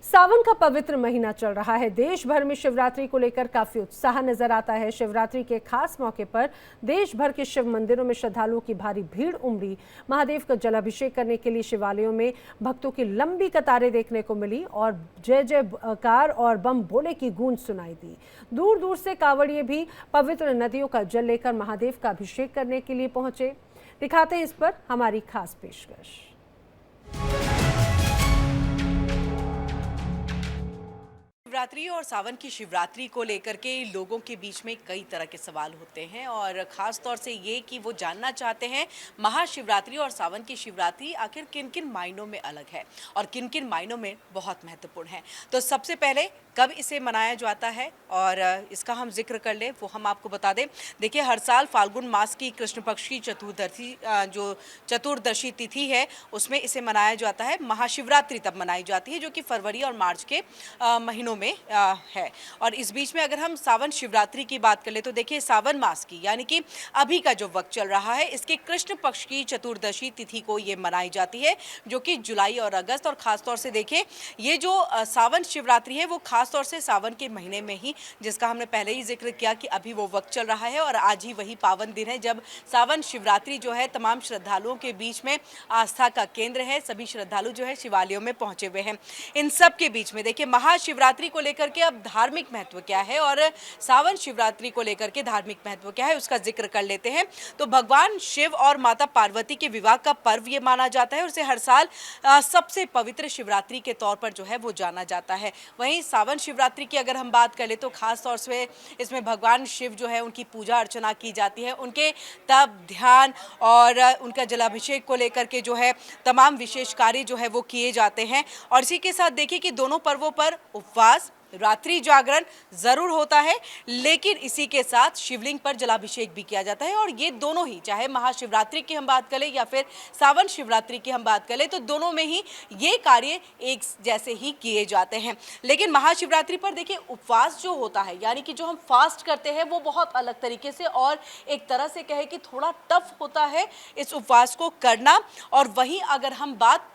सावन का पवित्र महीना चल रहा है। देश भर में शिवरात्रि को लेकर काफी उत्साह नजर आता है। शिवरात्रि के खास मौके पर देश भर के शिव मंदिरों में श्रद्धालुओं की भारी भीड़ उमड़ी। महादेव का जलाभिषेक करने के लिए शिवालयों में भक्तों की लंबी कतारें देखने को मिली और जय जयकार और बम भोले की गूंज सुनाई दी। दूर दूर से कांवड़िए भी पवित्र नदियों का जल लेकर महादेव का अभिषेक करने के लिए पहुंचे। दिखाते हैं इस पर हमारी खास पेशकश। शिवरात्रि और सावन की शिवरात्रि को लेकर के लोगों के बीच में कई तरह के सवाल होते हैं और ख़ास तौर से ये कि वो जानना चाहते हैं महाशिवरात्रि और सावन की शिवरात्रि आखिर किन किन मायनों में अलग है और किन किन मायनों में बहुत महत्वपूर्ण है। तो सबसे पहले कब इसे मनाया जाता है और इसका हम जिक्र कर लें वो हम आपको बता दें। देखिए, हर साल फाल्गुन मास की कृष्ण पक्ष की चतुर्दशी तिथि है उसमें इसे मनाया जाता है। महाशिवरात्रि तब मनाई जाती है जो कि फरवरी और मार्च के महीनों में है। और इस बीच में अगर हम सावन शिवरात्रि की बात कर ले तो देखिए, सावन मास की यानी कि अभी का जो वक्त चल रहा है इसके कृष्ण पक्ष की चतुर्दशी तिथि को ये मनाई जाती है जो कि जुलाई और अगस्त और ख़ास तौर से देखिए ये जो सावन शिवरात्रि है वो खास तौर से सावन के महीने में ही, जिसका हमने पहले ही जिक्र किया कि अभी वो वक्त चल रहा है और आज ही वही पावन दिन है जब सावन शिवरात्रि जो है तमाम श्रद्धालुओं के बीच में आस्था का केंद्र है। सभी श्रद्धालु जो है शिवालयों में पहुंचे हुए हैं। इन सब के बीच में देखिए महाशिवरात्रि को लेकर के अब धार्मिक महत्व क्या है और सावन शिवरात्रि को लेकर के धार्मिक महत्व क्या है उसका जिक्र कर लेते हैं। तो भगवान शिव और माता पार्वती के विवाह का पर्व ये माना जाता है और इसे हर साल सबसे पवित्र शिवरात्रि के तौर पर जो है वो जाना जाता है। वहीं सावन शिवरात्रि की अगर हम बात करें तो खास तौर से इसमें भगवान शिव जो है उनकी पूजा अर्चना की जाती है। उनके तप ध्यान और उनका जलाभिषेक को लेकर के जो है तमाम विशेष कार्य जो है वो किए जाते हैं। और इसी के साथ देखिए कि दोनों पर्वों पर उपवास रात्रि जागरण जरूर होता है, लेकिन इसी के साथ शिवलिंग पर जलाभिषेक भी किया जाता है। और ये दोनों ही, चाहे महाशिवरात्रि की हम बात करें या फिर सावन शिवरात्रि की हम बात करें, तो दोनों में ही ये कार्य एक जैसे ही किए जाते हैं। लेकिन महाशिवरात्रि पर देखिए उपवास जो होता है यानी कि जो हम फास्ट करते हैं वो बहुत अलग तरीके से और एक तरह से कहे कि थोड़ा टफ होता है इस उपवास को करना। और वहीं अगर हम बात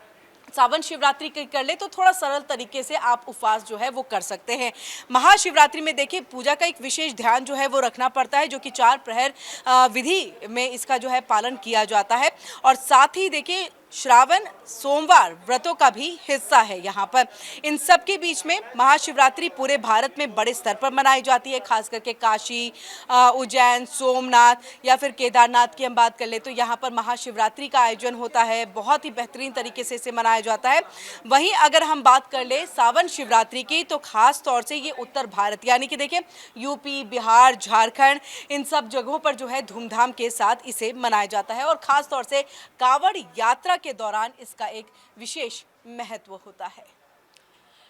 सावन शिवरात्रि की कर ले तो थोड़ा सरल तरीके से आप उपवास जो है वो कर सकते हैं। महाशिवरात्रि में देखिए पूजा का एक विशेष ध्यान जो है वो रखना पड़ता है जो कि 4 प्रहर विधि में इसका जो है पालन किया जाता है। और साथ ही देखिए श्रावण सोमवार व्रतों का भी हिस्सा है यहाँ पर। इन सब के बीच में महाशिवरात्रि पूरे भारत में बड़े स्तर पर मनाई जाती है। खास करके काशी, उज्जैन, सोमनाथ या फिर केदारनाथ की हम बात कर ले तो यहाँ पर महाशिवरात्रि का आयोजन होता है। बहुत ही बेहतरीन तरीके से इसे मनाया जाता है। वहीं अगर हम बात कर ले सावन शिवरात्रि की तो खास तौर से ये उत्तर भारत यानी कि देखिए यूपी, बिहार, झारखंड, इन सब जगहों पर जो है धूमधाम के साथ इसे मनाया जाता है। और ख़ास तौर से कांवड़ यात्रा के दौरान इसका एक विशेष महत्व होता है।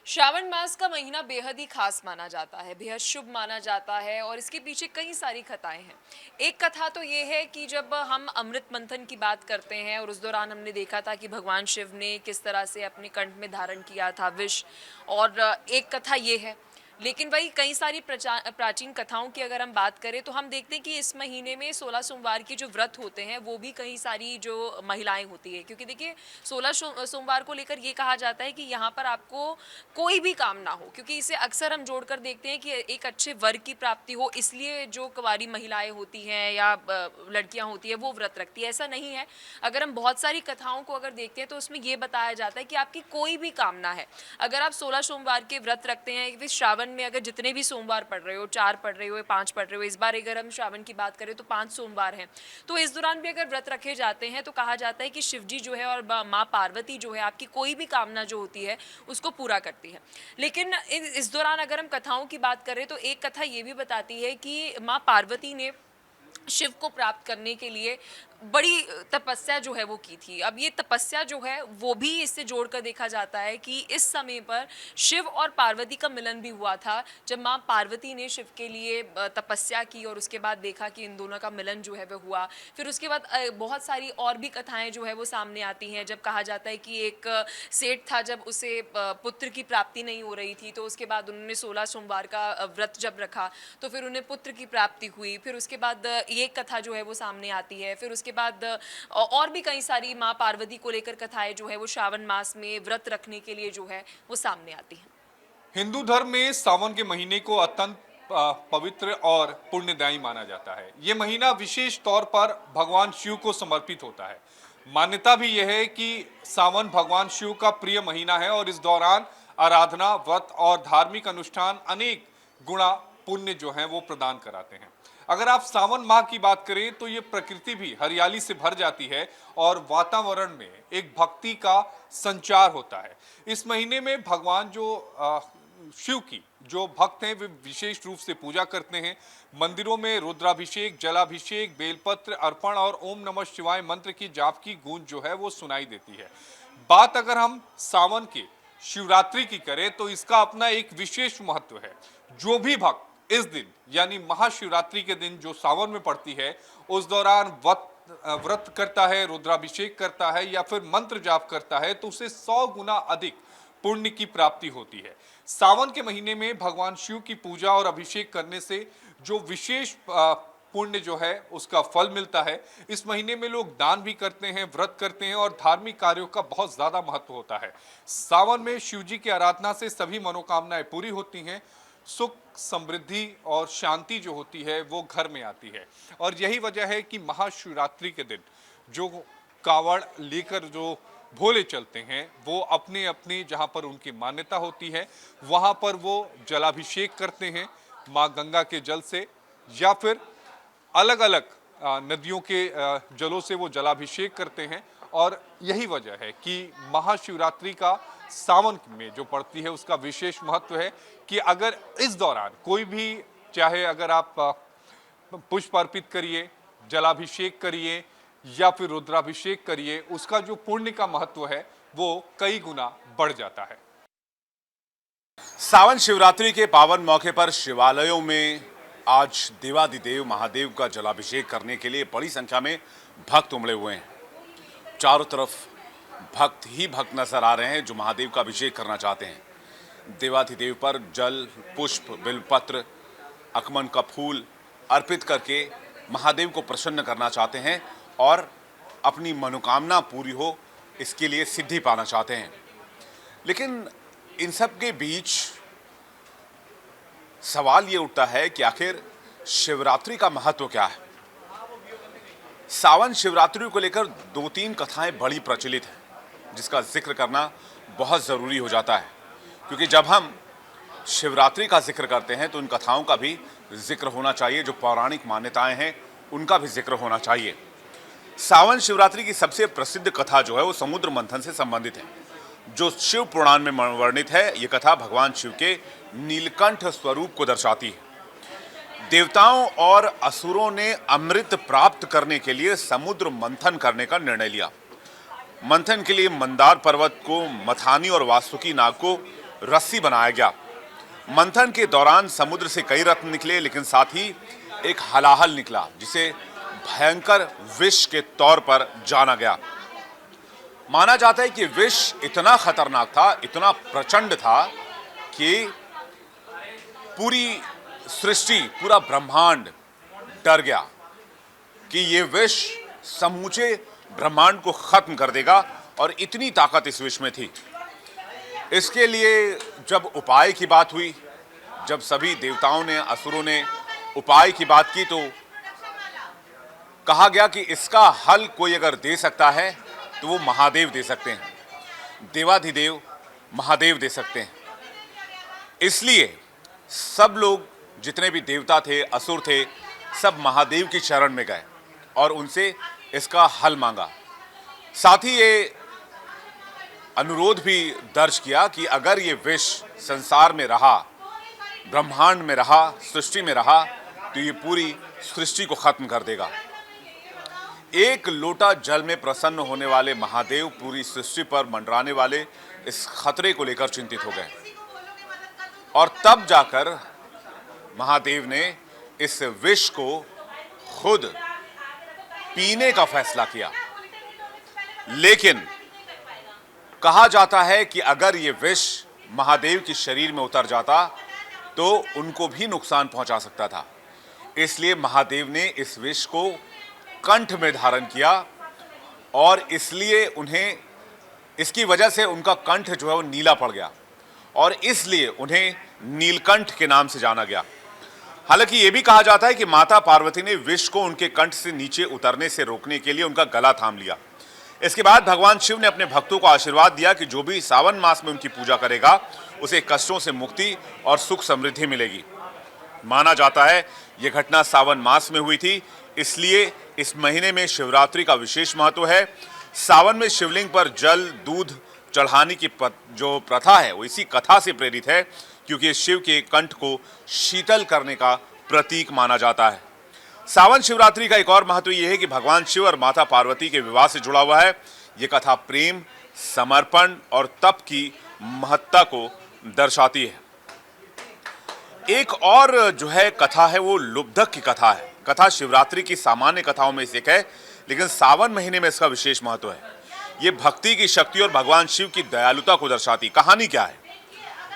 श्रावण मास का महीना बेहद ही खास माना जाता है, बेहद शुभ माना जाता है और इसके पीछे कई सारी कथाएं हैं। एक कथा तो ये है कि जब हम अमृत मंथन की बात करते हैं और उस दौरान हमने देखा था कि भगवान शिव ने किस तरह से अपने कंठ में धारण किया था विष, और एक कथा ये है। लेकिन वही कई सारी प्राचीन कथाओं की अगर हम बात करें तो हम देखते हैं कि इस महीने में 16 सोमवार के जो व्रत होते हैं वो भी कई सारी जो महिलाएं होती है, क्योंकि देखिए 16 सोमवार को लेकर ये कहा जाता है कि यहाँ पर आपको कोई भी काम ना हो, क्योंकि इसे अक्सर हम जोड़कर देखते हैं कि एक अच्छे वर की प्राप्ति हो, इसलिए जो कुंवारी महिलाएं होती हैं या लड़कियाँ होती है वो व्रत रखती है। ऐसा नहीं है। अगर हम बहुत सारी कथाओं को अगर देखते हैं तो उसमें ये बताया जाता है कि आपकी कोई भी कामना है, अगर आप 16 सोमवार के व्रत रखते हैं, फिर श्रावण में अगर जितने भी सोमवार पढ़ रहे हो, 4 पढ़ रहे हो, 5 पढ़ रहे हो, इस बार अगर हम श्रावण की बात करें तो 5 सोमवार हैं, तो इस दौरान भी अगर व्रत रखे जाते हैं तो कहा जाता है कि शिवजी जो है और माँ पार्वती जो है आपकी कोई भी कामना जो होती है उसको पूरा करती है। लेकिन इस दौरान अगर हम कथाओं की बात करें तो एक कथा ये भी बताती है कि माँ पार्वती ने शिव को प्राप्त करने के लिए बड़ी तपस्या जो है वो की थी। अब ये तपस्या जो है वो भी इससे जोड़कर देखा जाता है कि इस समय पर शिव और पार्वती का मिलन भी हुआ था, जब माँ पार्वती ने शिव के लिए तपस्या की और उसके बाद देखा कि इन दोनों का मिलन जो है वो हुआ। फिर उसके बाद बहुत सारी और भी कथाएं जो है वो सामने आती हैं, जब कहा जाता है कि एक सेठ था, जब उसे पुत्र की प्राप्ति नहीं हो रही थी तो उसके बाद उन्होंने 16 सोमवार का व्रत जब रखा तो फिर उन्हें पुत्र की प्राप्ति हुई। फिर उसके बाद ये कथा जो है वो सामने आती है। फिर उसके बाद और भी कई सारी माँ पार्वती को लेकर कथाएं जो है वो श्रावण मास में व्रत रखने के लिए जो है वो सामने आती हैं। हिंदू धर्म में सावन के महीने को अत्यंत पवित्र और पुण्यदायी माना जाता है। ये महीना विशेष तौर पर भगवान शिव को समर्पित होता है। मान्यता भी यह है कि सावन भगवान शिव का प्रिय महीना है और इस दौरान आराधना, व्रत और धार्मिक अनुष्ठान अनेक गुणा पुण्य जो हैं वो प्रदान कराते हैं। अगर आप सावन माह की बात करें तो ये प्रकृति भी हरियाली से भर जाती है और वातावरण में एक भक्ति का संचार होता है। इस महीने में भगवान शिव की जो भक्त हैं वे विशेष रूप से पूजा करते हैं। मंदिरों में रुद्राभिषेक, जलाभिषेक, बेलपत्र अर्पण और ओम नमः शिवाय मंत्र की जाप की गूंज जो है वो सुनाई देती है। बात अगर हम सावन के शिवरात्रि की करें तो इसका अपना एक विशेष महत्व है। जो भी भक्त इस दिन यानी महाशिवरात्रि के दिन जो सावन में पड़ती है उस दौरान व्रत करता है, रुद्राभिषेक करता है या फिर मंत्र जाप करता है तो उसे 100 गुना अधिक पुण्य की प्राप्ति होती है। सावन के महीने में भगवान शिव की पूजा और अभिषेक करने से जो विशेष पुण्य जो है उसका फल मिलता है। इस महीने में लोग दान भी करते हैं, व्रत करते हैं और धार्मिक कार्यों का बहुत ज्यादा महत्व होता है। सावन में शिव जी की आराधना से सभी मनोकामनाएं पूरी होती हैं। सुख, समृद्धि और शांति जो होती है वो घर में आती है और यही वजह है कि महाशिवरात्रि के दिन जो कावड़ लेकर जो भोले चलते हैं वो अपने अपने जहाँ पर उनकी मान्यता होती है वहाँ पर वो जलाभिषेक करते हैं माँ गंगा के जल से या फिर अलग अलग नदियों के जलों से वो जलाभिषेक करते हैं। और यही वजह है कि महाशिवरात्रि का सावन में जो पड़ती है उसका विशेष महत्व है कि अगर इस दौरान कोई भी चाहे अगर आप पुष्प अर्पित करिए, जलाभिषेक करिए या फिर रुद्राभिषेक करिए, उसका जो पुण्य का महत्व है वो कई गुना बढ़ जाता है। सावन शिवरात्रि के पावन मौके पर शिवालयों में आज देवाधिदेव महादेव का जलाभिषेक करने के लिए बड़ी संख्या में भक्त उमड़े हुए हैं। चारों तरफ भक्त ही भक्त नजर आ रहे हैं जो महादेव का अभिषेक करना चाहते हैं। देवाधिदेव पर जल, पुष्प, बेलपत्र, अकमन का फूल अर्पित करके महादेव को प्रसन्न करना चाहते हैं और अपनी मनोकामना पूरी हो इसके लिए सिद्धि पाना चाहते हैं। लेकिन इन सब के बीच सवाल ये उठता है कि आखिर शिवरात्रि का महत्व क्या है। सावन शिवरात्रि को लेकर 2-3 कथाएं बड़ी प्रचलित हैं जिसका जिक्र करना बहुत ज़रूरी हो जाता है, क्योंकि जब हम शिवरात्रि का जिक्र करते हैं तो उन कथाओं का भी जिक्र होना चाहिए, जो पौराणिक मान्यताएं हैं उनका भी जिक्र होना चाहिए। सावन शिवरात्रि की सबसे प्रसिद्ध कथा जो है वो समुद्र मंथन से संबंधित है, जो शिव पुराण में वर्णित है। ये कथा भगवान शिव के नीलकंठ स्वरूप को दर्शाती है। देवताओं और असुरों ने अमृत प्राप्त करने के लिए समुद्र मंथन करने का निर्णय लिया। मंथन के लिए मंदार पर्वत को, मथानी और वासुकी नाग को रस्सी बनाया गया। मंथन के दौरान समुद्र से कई रत्न निकले, लेकिन साथ ही एक हलाहल निकला जिसे भयंकर विष के तौर पर जाना गया। माना जाता है कि विष इतना खतरनाक था, इतना प्रचंड था कि पूरी सृष्टि, पूरा ब्रह्मांड डर गया कि ये विष समूचे ब्रह्मांड को खत्म कर देगा, और इतनी ताकत इस विष में थी। इसके लिए जब उपाय की बात हुई, जब सभी देवताओं ने, असुरों ने उपाय की बात की, तो कहा गया कि इसका हल कोई अगर दे सकता है तो वो महादेव दे सकते हैं, देवाधिदेव महादेव दे सकते हैं। इसलिए सब लोग, जितने भी देवता थे, असुर थे, सब महादेव की शरण में गए और उनसे इसका हल मांगा। साथ ही ये अनुरोध भी दर्ज किया कि अगर ये विष संसार में रहा, ब्रह्मांड में रहा, सृष्टि में रहा, तो ये पूरी सृष्टि को खत्म कर देगा। एक लोटा जल में प्रसन्न होने वाले महादेव पूरी सृष्टि पर मंडराने वाले इस खतरे को लेकर चिंतित हो गए, और तब जाकर महादेव ने इस विष को खुद पीने का फैसला किया। लेकिन कहा जाता है कि अगर ये विष महादेव के शरीर में उतर जाता तो उनको भी नुकसान पहुंचा सकता था। इसलिए महादेव ने इस विष को कंठ में धारण किया, और इसलिए उन्हें, इसकी वजह से उनका कंठ जो है वो नीला पड़ गया और इसलिए उन्हें नीलकंठ के नाम से जाना गया। हालांकि यह भी कहा जाता है कि माता पार्वती ने विष को उनके कंठ से नीचे उतरने से रोकने के लिए उनका गला थाम लिया। इसके बाद भगवान शिव ने अपने भक्तों को आशीर्वाद दिया कि जो भी सावन मास में उनकी पूजा करेगा उसे कष्टों से मुक्ति और सुख समृद्धि मिलेगी। माना जाता है यह घटना सावन मास में हुई थी, इसलिए इस महीने में शिवरात्रि का विशेष महत्व है। सावन में शिवलिंग पर जल दूध चढ़ाने की जो प्रथा है वो इसी कथा से प्रेरित है, क्योंकि शिव के कंठ को शीतल करने का प्रतीक माना जाता है। सावन शिवरात्रि का एक और महत्व यह है कि भगवान शिव और माता पार्वती के विवाह से जुड़ा हुआ है। यह कथा प्रेम, समर्पण और तप की महत्ता को दर्शाती है। एक और जो है कथा है वो लुब्धक की कथा है। कथा शिवरात्रि की सामान्य कथाओं में से एक है, लेकिन सावन महीने में इसका विशेष महत्व है। ये भक्ति की शक्ति और भगवान शिव की दयालुता को दर्शाती। कहानी क्या है?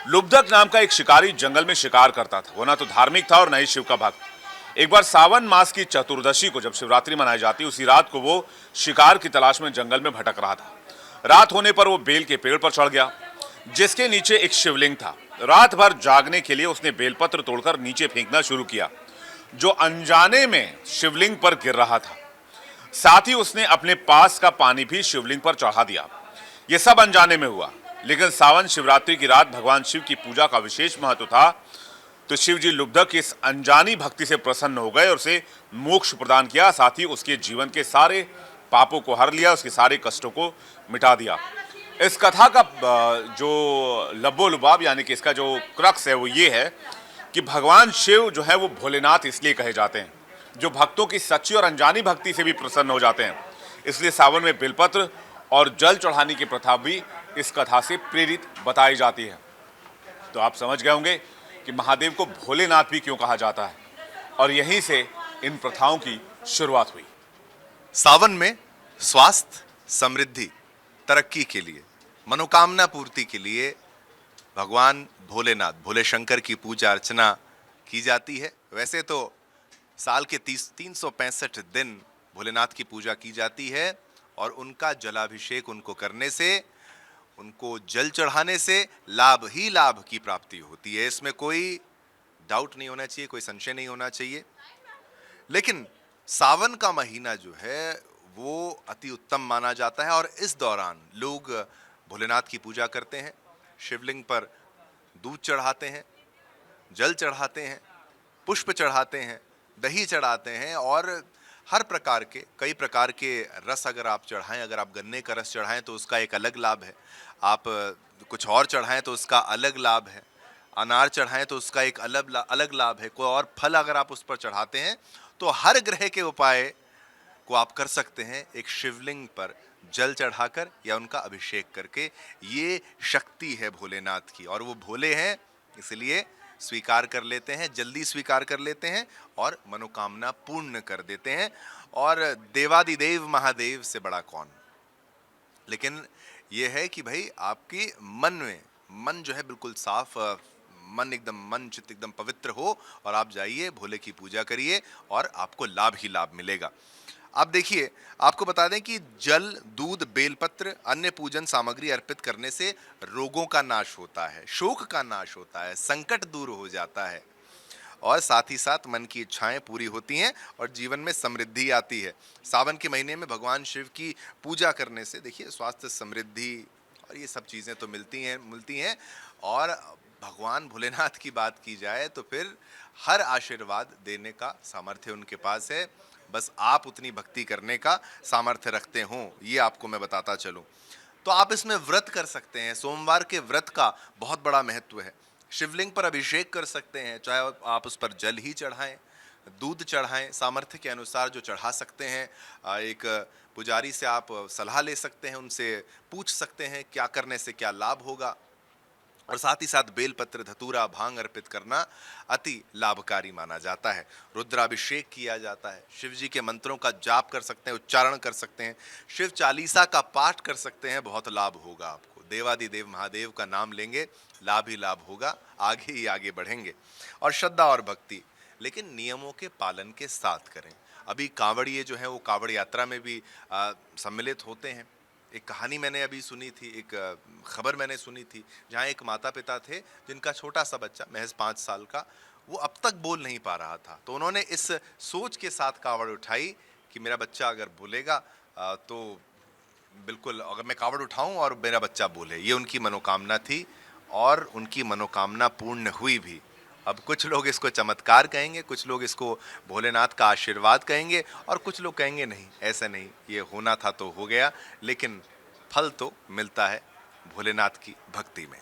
लुब्धक नाम का एक शिकारी जंगल में शिकार करता था। वो ना तो धार्मिक था और न ही शिव का भक्त। एक बार सावन मास की चतुर्दशी को, जब शिवरात्रि मनाई जाती, उसी रात को वो शिकार की तलाश में जंगल में भटक रहा था। रात होने पर वो बेल के पेड़ पर चढ़ गया, जिसके नीचे एक शिवलिंग था। रात भर जागने के लिए उसने बेलपत्र तोड़कर नीचे फेंकना शुरू किया, जो अनजाने में शिवलिंग पर गिर रहा था। साथ ही उसने अपने पास का पानी भी शिवलिंग पर चढ़ा दिया। यह सब अनजाने में हुआ, लेकिन सावन शिवरात्रि की रात भगवान शिव की पूजा का विशेष महत्व था, तो शिव जी लुब्धक की इस अनजानी भक्ति से प्रसन्न हो गए और उसे मोक्ष प्रदान किया। साथ ही उसके जीवन के सारे पापों को हर लिया, उसके सारे कष्टों को मिटा दिया। इस कथा का जो लब्बो लुबाब यानी कि इसका जो क्रक्स है वो ये है कि भगवान शिव जो है वो भोलेनाथ इसलिए कहे जाते हैं, जो भक्तों की सच्ची और अनजानी भक्ति से भी प्रसन्न हो जाते हैं। इसलिए सावन में बेलपत्र और जल चढ़ाने की प्रथा भी इस कथा से प्रेरित बताई जाती है। तो आप समझ गए होंगे कि महादेव को भोलेनाथ भी क्यों कहा जाता है, और यहीं से इन प्रथाओं की शुरुआत हुई। सावन में स्वास्थ्य, समृद्धि, तरक्की के लिए, मनोकामना पूर्ति के लिए भगवान भोलेनाथ, भोले शंकर की पूजा अर्चना की जाती है। वैसे तो साल के 365 दिन भोलेनाथ की पूजा की जाती है, और उनका जलाभिषेक उनको करने से, उनको जल चढ़ाने से लाभ ही लाभ की प्राप्ति होती है। इसमें कोई डाउट नहीं होना चाहिए, कोई संशय नहीं होना चाहिए। लेकिन सावन का महीना जो है वो अति उत्तम माना जाता है, और इस दौरान लोग भोलेनाथ की पूजा करते हैं, शिवलिंग पर दूध चढ़ाते हैं, जल चढ़ाते हैं, पुष्प चढ़ाते हैं, दही चढ़ाते हैं, और हर प्रकार के, कई प्रकार के रस अगर आप चढ़ाएं, अगर आप गन्ने का रस चढ़ाएं तो उसका एक अलग लाभ है, आप कुछ और चढ़ाएं तो उसका अलग लाभ है, अनार चढ़ाएं तो उसका एक अलग लाभ है, कोई और फल अगर आप उस पर चढ़ाते हैं तो हर ग्रह के उपाय को आप कर सकते हैं एक शिवलिंग पर जल चढ़ाकर या उनका अभिषेक करके। ये शक्ति है भोलेनाथ की, और वो भोले हैं इसलिए स्वीकार कर लेते हैं, जल्दी स्वीकार कर लेते हैं और मनोकामना पूर्ण कर देते हैं। और देवादिदेव महादेव से बड़ा कौन। लेकिन यह है कि भाई आपकी मन जो है बिल्कुल साफ, मन एकदम, मन चित्त एकदम पवित्र हो, और आप जाइए भोले की पूजा करिए और आपको लाभ ही लाभ मिलेगा। आप देखिए, आपको बता दें कि जल, दूध, बेलपत्र, अन्य पूजन सामग्री अर्पित करने से रोगों का नाश होता है, शोक का नाश होता है, संकट दूर हो जाता है, और साथ ही साथ मन की इच्छाएं पूरी होती हैं और जीवन में समृद्धि आती है। सावन के महीने में भगवान शिव की पूजा करने से देखिए स्वास्थ्य, समृद्धि और ये सब चीज़ें तो मिलती हैं। और भगवान भोलेनाथ की बात की जाए तो फिर हर आशीर्वाद देने का सामर्थ्य उनके पास है, बस आप उतनी भक्ति करने का सामर्थ्य रखते हो, ये आपको मैं बताता चलूं। तो आप इसमें व्रत कर सकते हैं। सोमवार के व्रत का बहुत बड़ा महत्व है। शिवलिंग पर अभिषेक कर सकते हैं, चाहे आप उस पर जल ही चढ़ाएं, दूध चढ़ाएं, सामर्थ्य के अनुसार जो चढ़ा सकते हैं। एक पुजारी से आप सलाह ले सकते हैं, उनसे पूछ सकते हैं क्या करने से क्या लाभ होगा, और साथ ही साथ बेलपत्र, धतूरा, भांग अर्पित करना अति लाभकारी माना जाता है। रुद्राभिषेक किया जाता है, शिव जी के मंत्रों का जाप कर सकते हैं, उच्चारण कर सकते हैं, शिव चालीसा का पाठ कर सकते हैं, बहुत लाभ होगा आपको। देवादिदेव महादेव का नाम लेंगे, लाभ ही लाभ होगा, आगे ही आगे बढ़ेंगे। और श्रद्धा और भक्ति, लेकिन नियमों के पालन के साथ करें। अभी कांवड़िए जो हैं वो कांवड़ यात्रा में भी सम्मिलित होते हैं, एक कहानी मैंने अभी सुनी थी, एक खबर मैंने सुनी थी, जहाँ एक माता पिता थे जिनका छोटा सा बच्चा महज 5 साल का, वो अब तक बोल नहीं पा रहा था। तो उन्होंने इस सोच के साथ कावड़ उठाई कि मेरा बच्चा अगर बोलेगा तो बिल्कुल, अगर मैं कावड़ उठाऊं और मेरा बच्चा बोले, ये उनकी मनोकामना थी और उनकी मनोकामना पूर्ण हुई भी। अब कुछ लोग इसको चमत्कार कहेंगे, कुछ लोग इसको भोलेनाथ का आशीर्वाद कहेंगे और कुछ लोग कहेंगे नहीं, ऐसा नहीं, ये होना था तो हो गया, लेकिन फल तो मिलता है भोलेनाथ की भक्ति में।